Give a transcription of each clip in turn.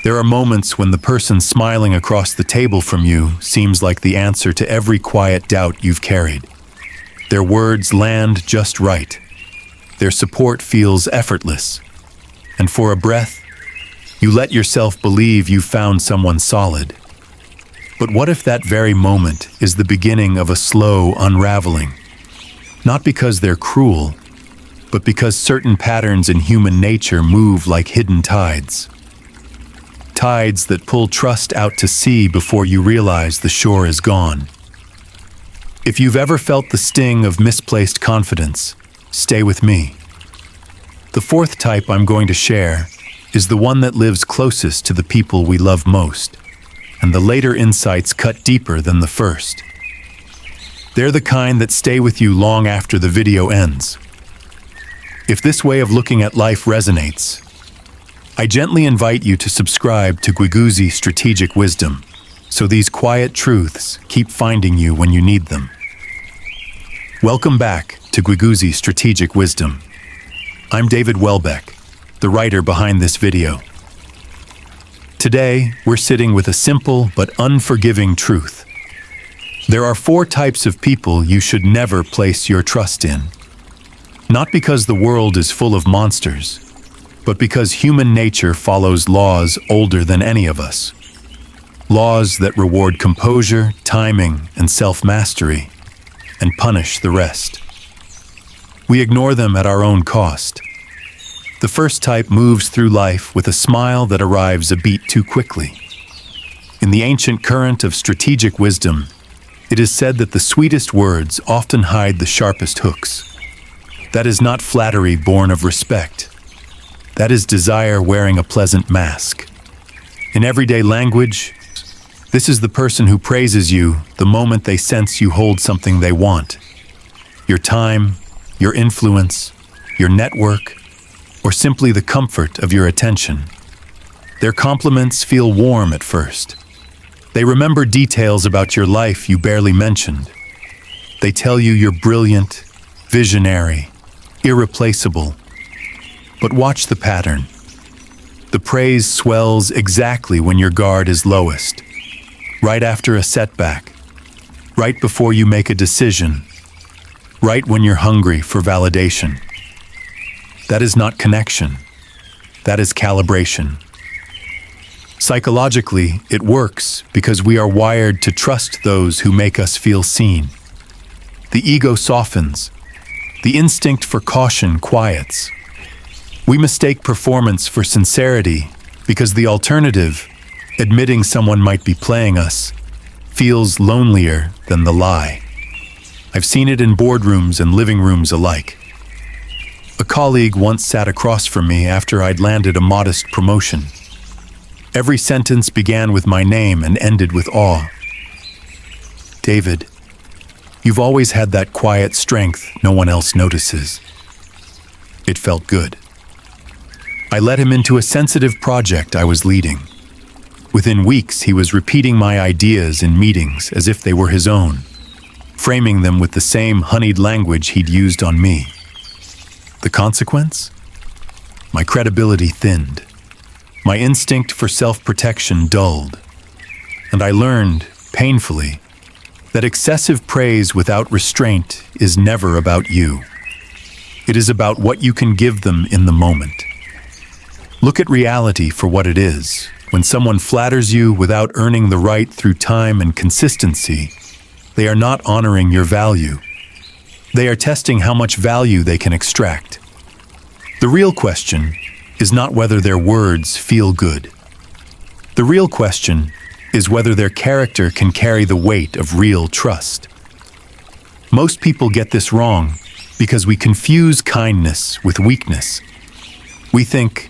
There are moments when the person smiling across the table from you seems like the answer to every quiet doubt you've carried. Their words land just right. Their support feels effortless. And for a breath, you let yourself believe you've found someone solid. But what if that very moment is the beginning of a slow unraveling? Not because they're cruel, but because certain patterns in human nature move like hidden tides. Tides that pull trust out to sea before you realize the shore is gone. If you've ever felt the sting of misplaced confidence, stay with me. The fourth type I'm going to share is the one that lives closest to the people we love most, and the later insights cut deeper than the first. They're the kind that stay with you long after the video ends. If this way of looking at life resonates, I gently invite you to subscribe to Gwiguzi Strategic Wisdom, so these quiet truths keep finding you when you need them. Welcome back to Gwiguzi Strategic Wisdom. I'm David Welbeck, the writer behind this video. Today, we're sitting with a simple but unforgiving truth. There are 4 types of people you should never place your trust in. Not because the world is full of monsters, but because human nature follows laws older than any of us. Laws that reward composure, timing, and self-mastery, and punish the rest. We ignore them at our own cost. The first type moves through life with a smile that arrives a beat too quickly. In the ancient current of strategic wisdom, it is said that the sweetest words often hide the sharpest hooks. That is not flattery born of respect. That is desire wearing a pleasant mask. In everyday language, this is the person who praises you the moment they sense you hold something they want. Your time, your influence, your network, or simply the comfort of your attention. Their compliments feel warm at first. They remember details about your life you barely mentioned. They tell you you're brilliant, visionary, irreplaceable. But watch the pattern. The praise swells exactly when your guard is lowest, right after a setback, right before you make a decision, right when you're hungry for validation. That is not connection. That is calibration. Psychologically, it works because we are wired to trust those who make us feel seen. The ego softens. The instinct for caution quiets. We mistake performance for sincerity because the alternative, admitting someone might be playing us, feels lonelier than the lie. I've seen it in boardrooms and living rooms alike. A colleague once sat across from me after I'd landed a modest promotion. Every sentence began with my name and ended with awe. David, you've always had that quiet strength no one else notices. It felt good. I led him into a sensitive project I was leading. Within weeks, he was repeating my ideas in meetings as if they were his own, framing them with the same honeyed language he'd used on me. The consequence? My credibility thinned. My instinct for self-protection dulled. And I learned, painfully, that excessive praise without restraint is never about you. It is about what you can give them in the moment. Look at reality for what it is. When someone flatters you without earning the right through time and consistency, they are not honoring your value. They are testing how much value they can extract. The real question is not whether their words feel good. The real question is whether their character can carry the weight of real trust. Most people get this wrong because we confuse kindness with weakness. We think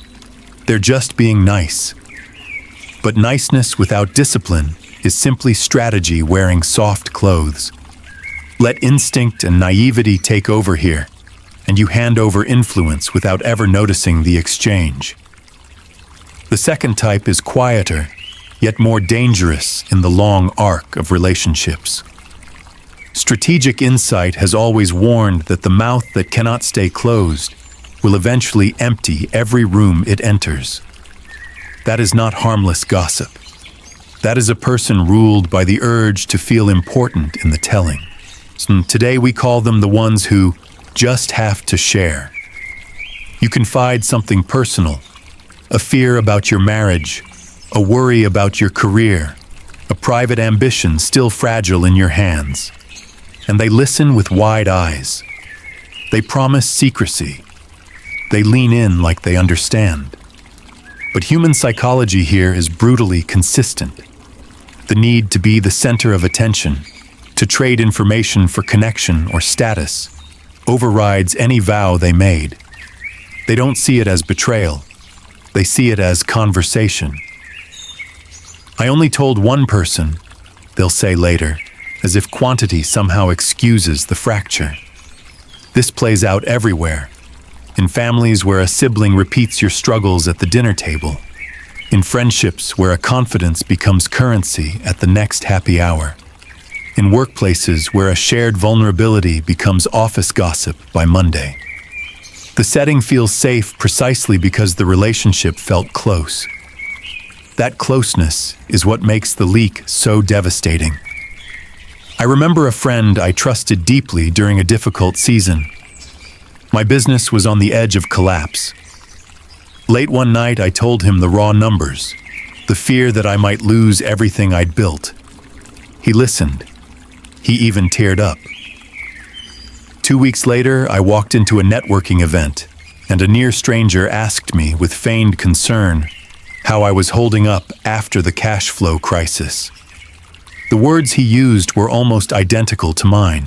they're just being nice. But niceness without discipline is simply strategy wearing soft clothes. Let instinct and naivety take over here, and you hand over influence without ever noticing the exchange. The second type is quieter, yet more dangerous in the long arc of relationships. Strategic insight has always warned that the mouth that cannot stay closed will eventually empty every room it enters. That is not harmless gossip. That is a person ruled by the urge to feel important in the telling. Today we call them the ones who just have to share. You confide something personal, a fear about your marriage, a worry about your career, a private ambition still fragile in your hands. And they listen with wide eyes. They promise secrecy. They lean in like they understand. But human psychology here is brutally consistent. The need to be the center of attention, to trade information for connection or status, overrides any vow they made. They don't see it as betrayal. They see it as conversation. I only told one person, they'll say later, as if quantity somehow excuses the fracture. This plays out everywhere. In families where a sibling repeats your struggles at the dinner table. In friendships where a confidence becomes currency at the next happy hour. In workplaces where a shared vulnerability becomes office gossip by Monday. The setting feels safe precisely because the relationship felt close. That closeness is what makes the leak so devastating. I remember a friend I trusted deeply during a difficult season. My business was on the edge of collapse. Late one night, I told him the raw numbers, the fear that I might lose everything I'd built. He listened. He even teared up. 2 weeks later, I walked into a networking event, and a near stranger asked me with feigned concern how I was holding up after the cash flow crisis. The words he used were almost identical to mine.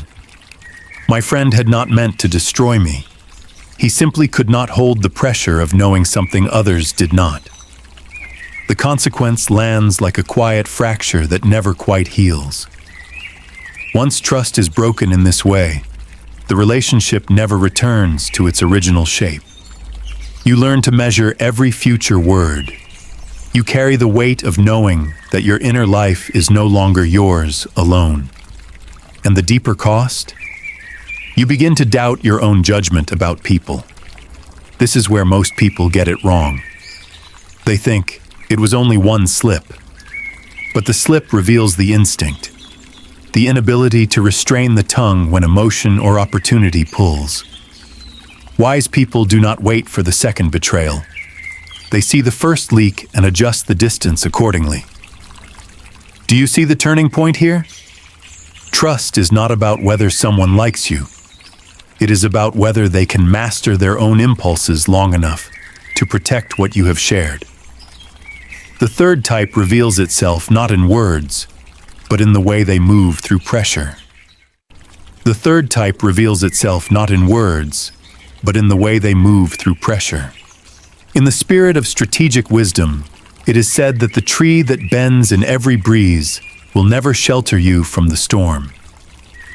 My friend had not meant to destroy me. He simply could not hold the pressure of knowing something others did not. The consequence lands like a quiet fracture that never quite heals. Once trust is broken in this way, the relationship never returns to its original shape. You learn to measure every future word. You carry the weight of knowing that your inner life is no longer yours alone. And the deeper cost? You begin to doubt your own judgment about people. This is where most people get it wrong. They think it was only one slip. But the slip reveals the instinct, the inability to restrain the tongue when emotion or opportunity pulls. Wise people do not wait for the second betrayal. They see the first leak and adjust the distance accordingly. Do you see the turning point here? Trust is not about whether someone likes you. It is about whether they can master their own impulses long enough to protect what you have shared. The third type reveals itself not in words, but in the way they move through pressure. The third type reveals itself not in words, but in the way they move through pressure. In the spirit of strategic wisdom, it is said that the tree that bends in every breeze will never shelter you from the storm.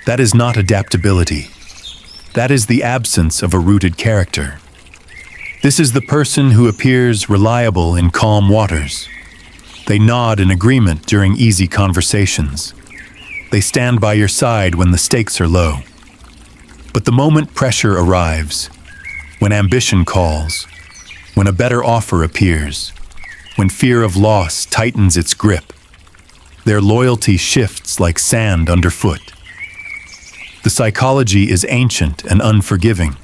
That is not adaptability. That is the absence of a rooted character. This is the person who appears reliable in calm waters. They nod in agreement during easy conversations. They stand by your side when the stakes are low. But the moment pressure arrives, when ambition calls, when a better offer appears, when fear of loss tightens its grip, their loyalty shifts like sand underfoot. The psychology is ancient and unforgiving.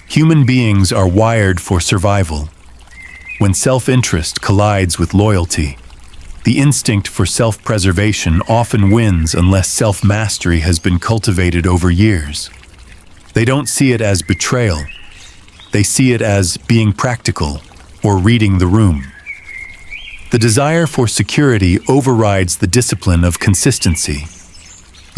Human beings are wired for survival. When self-interest collides with loyalty, the instinct for self-preservation often wins unless self-mastery has been cultivated over years. They don't see it as betrayal. They see it as being practical or reading the room. The desire for security overrides the discipline of consistency.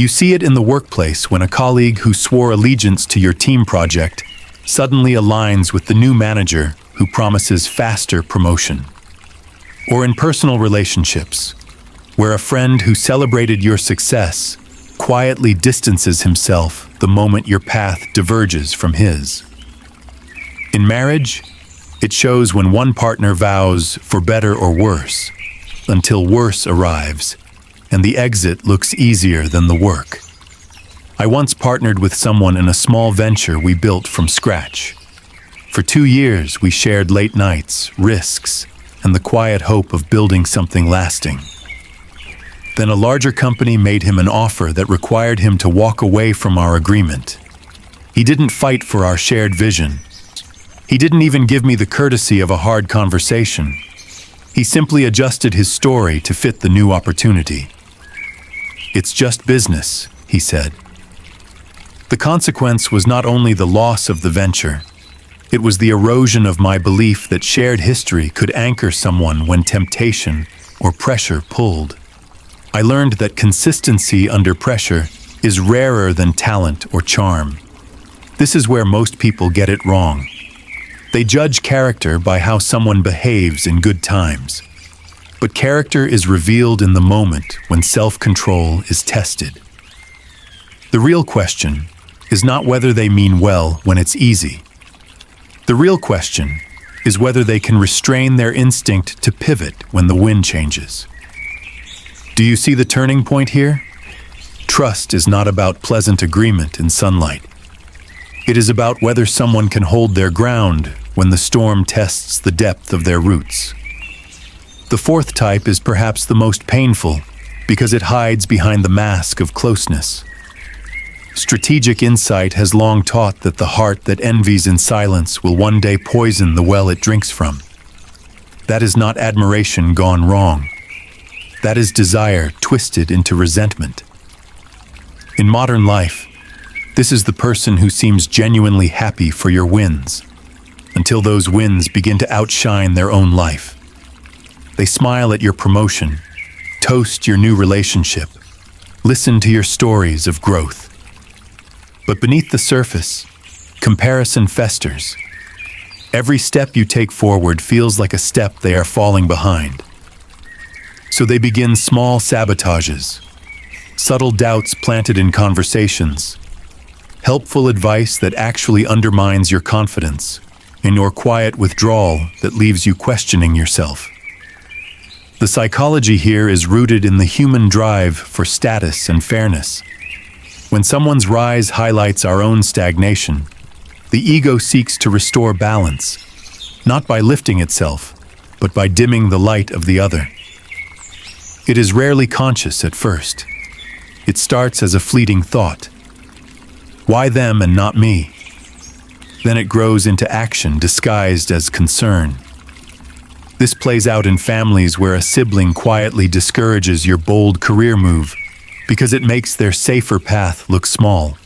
You see it in the workplace when a colleague who swore allegiance to your team project suddenly aligns with the new manager who promises faster promotion. Or in personal relationships, where a friend who celebrated your success quietly distances himself the moment your path diverges from his. In marriage, it shows when one partner vows for better or worse, until worse arrives, and the exit looks easier than the work. I once partnered with someone in a small venture we built from scratch. For 2 years, we shared late nights, risks, and the quiet hope of building something lasting. Then a larger company made him an offer that required him to walk away from our agreement. He didn't fight for our shared vision. He didn't even give me the courtesy of a hard conversation. He simply adjusted his story to fit the new opportunity. "It's just business," he said. The consequence was not only the loss of the venture, it was the erosion of my belief that shared history could anchor someone when temptation or pressure pulled. I learned that consistency under pressure is rarer than talent or charm. This is where most people get it wrong. They judge character by how someone behaves in good times. But character is revealed in the moment when self-control is tested. The real question is not whether they mean well when it's easy. The real question is whether they can restrain their instinct to pivot when the wind changes. Do you see the turning point here? Trust is not about pleasant agreement in sunlight. It is about whether someone can hold their ground when the storm tests the depth of their roots. The fourth type is perhaps the most painful because it hides behind the mask of closeness. Strategic insight has long taught that the heart that envies in silence will one day poison the well it drinks from. That is not admiration gone wrong. That is desire twisted into resentment. In modern life, this is the person who seems genuinely happy for your wins, until those wins begin to outshine their own life. They smile at your promotion, toast your new relationship, listen to your stories of growth. But beneath the surface, comparison festers. Every step you take forward feels like a step they are falling behind. So they begin small sabotages, subtle doubts planted in conversations, helpful advice that actually undermines your confidence, and your quiet withdrawal that leaves you questioning yourself. The psychology here is rooted in the human drive for status and fairness. When someone's rise highlights our own stagnation, the ego seeks to restore balance, not by lifting itself, but by dimming the light of the other. It is rarely conscious at first. It starts as a fleeting thought. Why them and not me? Then it grows into action disguised as concern. This plays out in families where a sibling quietly discourages your bold career move because it makes their safer path look small.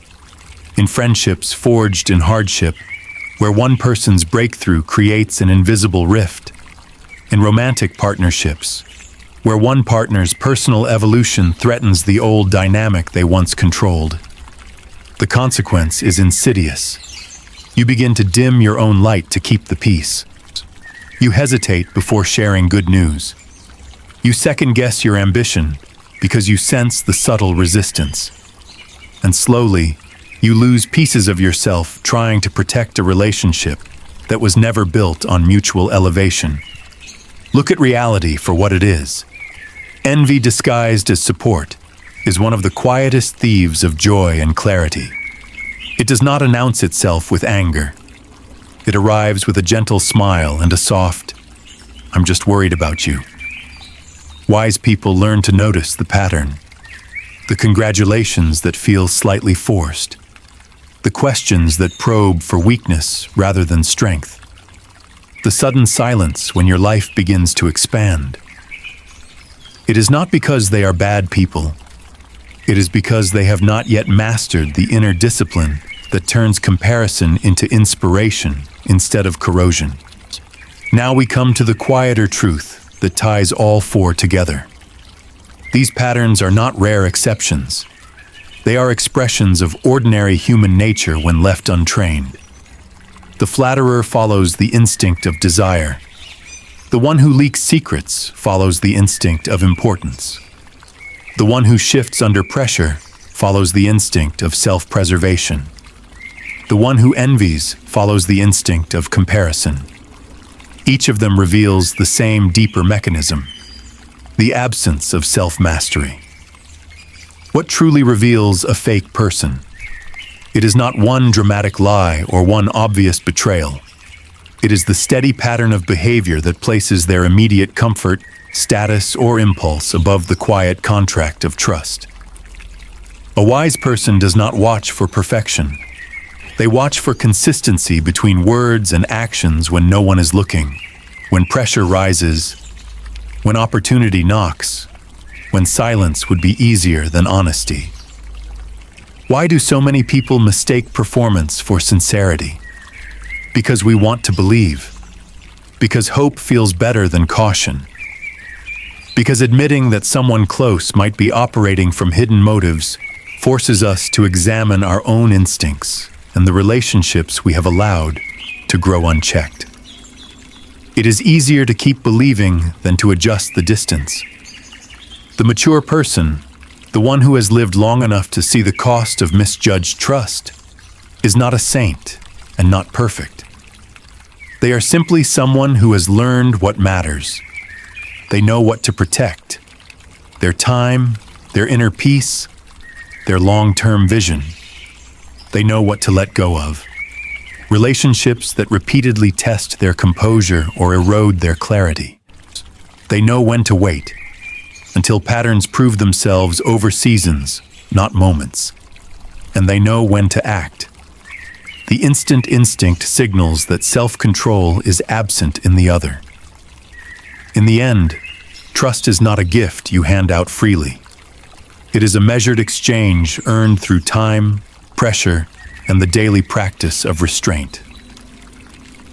In friendships forged in hardship, where one person's breakthrough creates an invisible rift. In romantic partnerships, where one partner's personal evolution threatens the old dynamic they once controlled. The consequence is insidious. You begin to dim your own light to keep the peace. You hesitate before sharing good news. You second-guess your ambition because you sense the subtle resistance. And slowly, you lose pieces of yourself trying to protect a relationship that was never built on mutual elevation. Look at reality for what it is. Envy disguised as support is one of the quietest thieves of joy and clarity. It does not announce itself with anger. It arrives with a gentle smile and a soft, "I'm just worried about you." Wise people learn to notice the pattern. The congratulations that feel slightly forced. The questions that probe for weakness rather than strength. The sudden silence when your life begins to expand. It is not because they are bad people. It is because they have not yet mastered the inner discipline that turns comparison into inspiration instead of corrosion. Now we come to the quieter truth that ties all four together. These patterns are not rare exceptions. They are expressions of ordinary human nature when left untrained. The flatterer follows the instinct of desire. The one who leaks secrets follows the instinct of importance. The one who shifts under pressure follows the instinct of self-preservation. The one who envies follows the instinct of comparison. Each of them reveals the same deeper mechanism, the absence of self-mastery. What truly reveals a fake person? It is not one dramatic lie or one obvious betrayal. It is the steady pattern of behavior that places their immediate comfort, status, or impulse above the quiet contract of trust. A wise person does not watch for perfection. They watch for consistency between words and actions when no one is looking, when pressure rises, when opportunity knocks, when silence would be easier than honesty. Why do so many people mistake performance for sincerity? Because we want to believe. Because hope feels better than caution. Because admitting that someone close might be operating from hidden motives forces us to examine our own instincts and the relationships we have allowed to grow unchecked. It is easier to keep believing than to adjust the distance. The mature person, the one who has lived long enough to see the cost of misjudged trust, is not a saint and not perfect. They are simply someone who has learned what matters. They know what to protect: their time, their inner peace, their long-term vision. They know what to let go of. Relationships that repeatedly test their composure or erode their clarity. They know when to wait, until patterns prove themselves over seasons, not moments. And they know when to act. The instant instinct signals that self-control is absent in the other. In the end, trust is not a gift you hand out freely. It is a measured exchange earned through time, pressure, and the daily practice of restraint.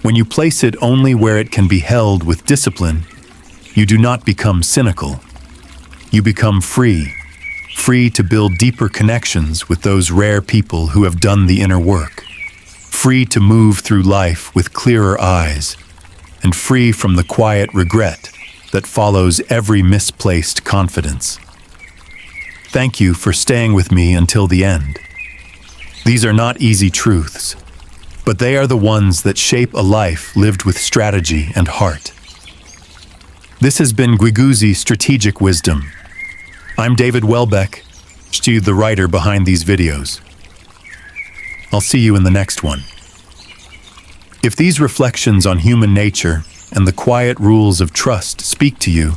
When you place it only where it can be held with discipline, you do not become cynical. You become free to build deeper connections with those rare people who have done the inner work, free to move through life with clearer eyes, and free from the quiet regret that follows every misplaced confidence. Thank you for staying with me until the end. These are not easy truths, but they are the ones that shape a life lived with strategy and heart. This has been Guiguzi Strategic Wisdom. I'm David Welbeck, the writer behind these videos. I'll see you in the next one. If these reflections on human nature and the quiet rules of trust speak to you,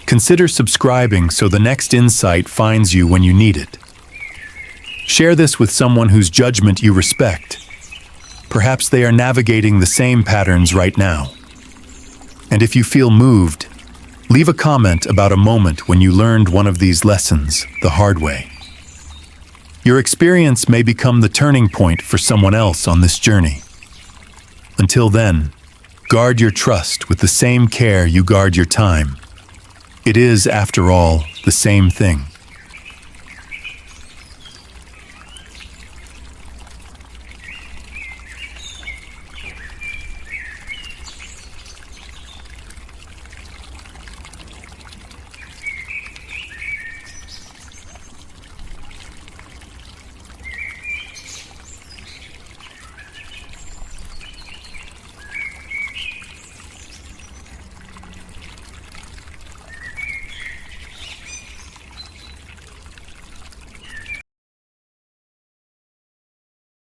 consider subscribing so the next insight finds you when you need it. Share this with someone whose judgment you respect. Perhaps they are navigating the same patterns right now. And if you feel moved, leave a comment about a moment when you learned one of these lessons the hard way. Your experience may become the turning point for someone else on this journey. Until then, guard your trust with the same care you guard your time. It is, after all, the same thing.